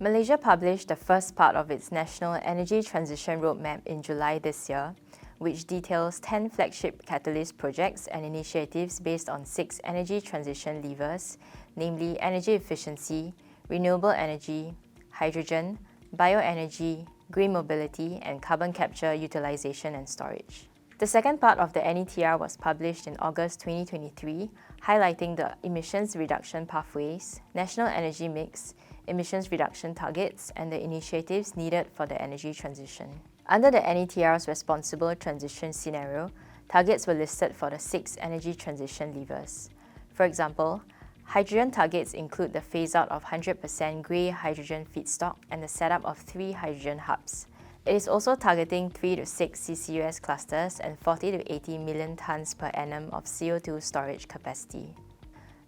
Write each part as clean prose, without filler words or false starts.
Malaysia published the first part of its National Energy Transition Roadmap in July this year, which details 10 flagship catalyst projects and initiatives based on 6 energy transition levers, namely energy efficiency, renewable energy, hydrogen, bioenergy, green mobility, and carbon capture, utilization and storage. The second part of the NETR was published in August 2023, highlighting the emissions reduction pathways, national energy mix, emissions reduction targets, and the initiatives needed for the energy transition. Under the NETR's responsible transition scenario, targets were listed for the 6 energy transition levers. For example, hydrogen targets include the phase-out of 100% grey hydrogen feedstock and the setup of 3 hydrogen hubs. It is also targeting 3 to 6 CCUS clusters and 40 to 80 million tonnes per annum of CO2 storage capacity.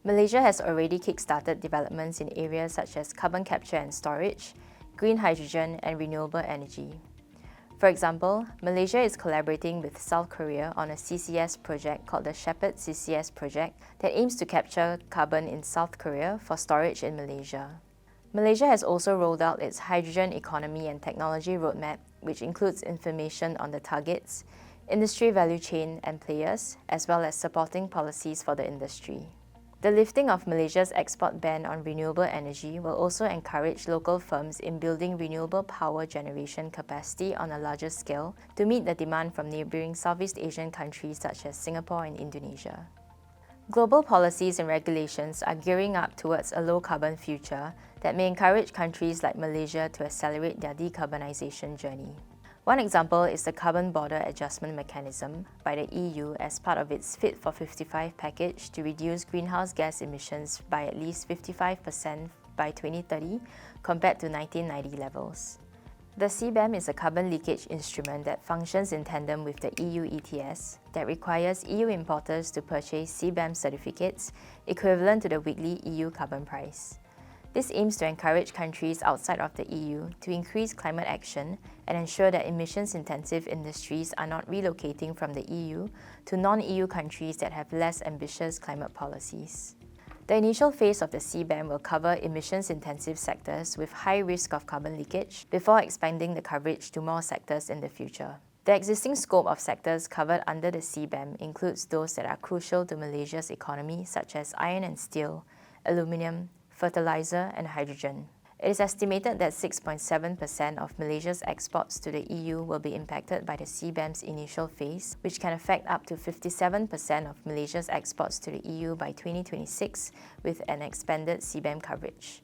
Malaysia has already kick-started developments in areas such as carbon capture and storage, green hydrogen, and renewable energy. For example, Malaysia is collaborating with South Korea on a CCS project called the Shepherd CCS project that aims to capture carbon in South Korea for storage in Malaysia. Malaysia has also rolled out its Hydrogen Economy and Technology Roadmap, which includes information on the targets, industry value chain and players, as well as supporting policies for the industry. The lifting of Malaysia's export ban on renewable energy will also encourage local firms in building renewable power generation capacity on a larger scale to meet the demand from neighbouring Southeast Asian countries such as Singapore and Indonesia. Global policies and regulations are gearing up towards a low-carbon future that may encourage countries like Malaysia to accelerate their decarbonisation journey. One example is the Carbon Border Adjustment Mechanism by the EU as part of its Fit for 55 package to reduce greenhouse gas emissions by at least 55% by 2030 compared to 1990 levels. The CBAM is a carbon leakage instrument that functions in tandem with the EU ETS that requires EU importers to purchase CBAM certificates equivalent to the weekly EU carbon price. This aims to encourage countries outside of the EU to increase climate action and ensure that emissions-intensive industries are not relocating from the EU to non-EU countries that have less ambitious climate policies. The initial phase of the CBAM will cover emissions-intensive sectors with high risk of carbon leakage before expanding the coverage to more sectors in the future. The existing scope of sectors covered under the CBAM includes those that are crucial to Malaysia's economy, such as iron and steel, aluminium, fertilizer, and hydrogen. It is estimated that 6.7% of Malaysia's exports to the EU will be impacted by the CBAM's initial phase, which can affect up to 57% of Malaysia's exports to the EU by 2026 with an expanded CBAM coverage.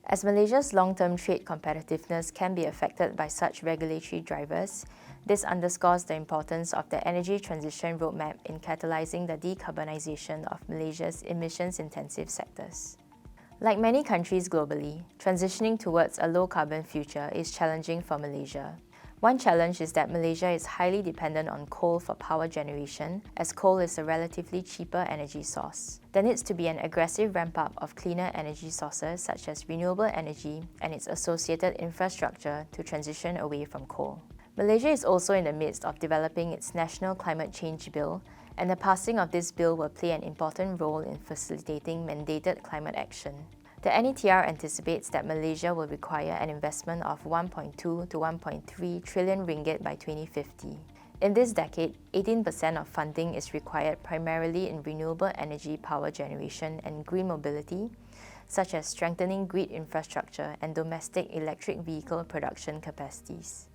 As Malaysia's long-term trade competitiveness can be affected by such regulatory drivers, this underscores the importance of the Energy Transition Roadmap in catalysing the decarbonisation of Malaysia's emissions-intensive sectors. Like many countries globally, transitioning towards a low-carbon future is challenging for Malaysia. One challenge is that Malaysia is highly dependent on coal for power generation, as coal is a relatively cheaper energy source. There needs to be an aggressive ramp-up of cleaner energy sources such as renewable energy and its associated infrastructure to transition away from coal. Malaysia is also in the midst of developing its National Climate Change Bill, and the passing of this bill will play an important role in facilitating mandated climate action. The NETR anticipates that Malaysia will require an investment of 1.2 to 1.3 trillion ringgit by 2050. In this decade, 18% of funding is required primarily in renewable energy power generation and green mobility, such as strengthening grid infrastructure and domestic electric vehicle production capacities.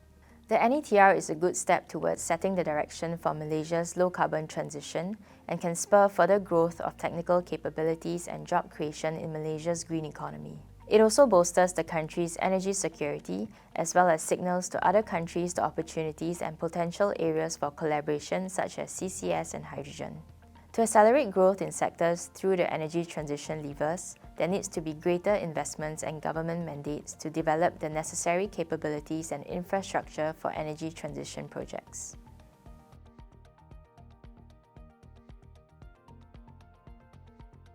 The NETR is a good step towards setting the direction for Malaysia's low-carbon transition and can spur further growth of technical capabilities and job creation in Malaysia's green economy. It also bolsters the country's energy security, as well as signals to other countries the opportunities and potential areas for collaboration such as CCS and hydrogen. To accelerate growth in sectors through the energy transition levers, there needs to be greater investments and government mandates to develop the necessary capabilities and infrastructure for energy transition projects.